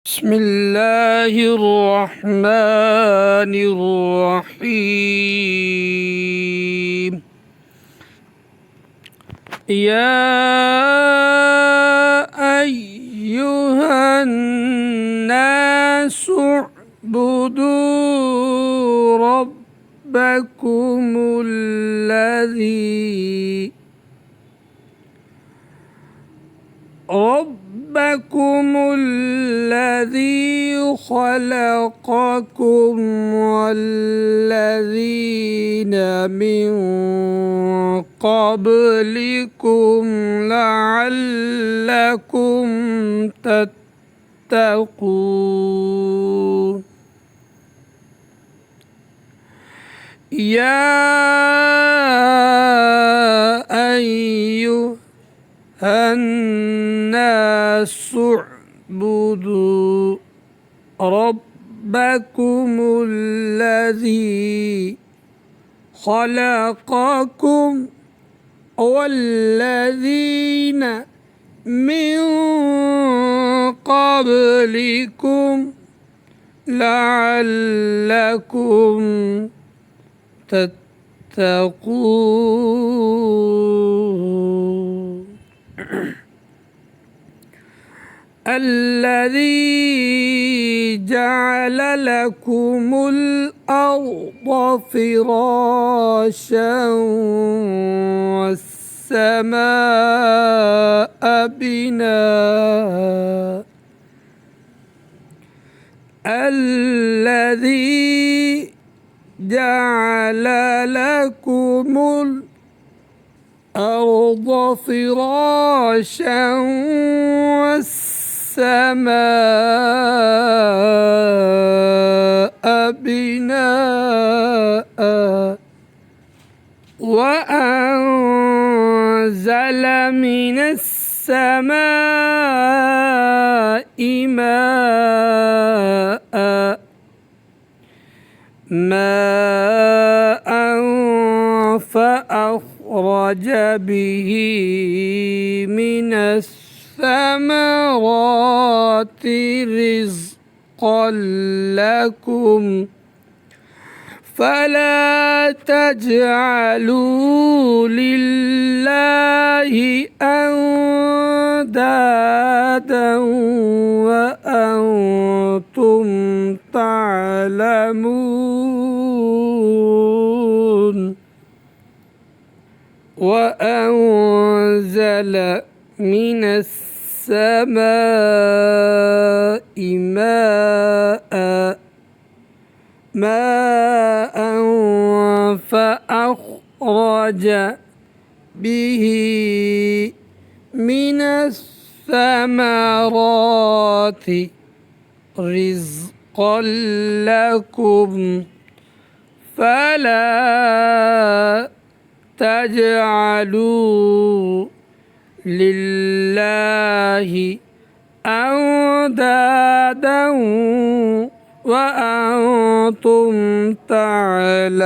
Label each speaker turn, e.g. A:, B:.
A: بسم الله الرحمن الرحيم. يا أيها الناس اعبدوا ربكم الذي خلقكم والذين من قبلكم لعلكم تتقون. يا أيها الناس اعبدوا ربكم الذي خلقكم والذين من قبلكم لعلكم تتقون. الذي جعل لكم الأرض فراشا والسماء بناء الذي جعل لكم الأرض فراشا والسماء بناء وأنزل من السماء ماء فأخرج به من الثمرات رزقا لكم فلا تجعلوا لله أندادا وأنتم تعلمون. وأنزل من السماء ماء فأخرج به من الثمرات رزقا لكم فلا تجعلوا لله أندادا وأنتم تعلمون.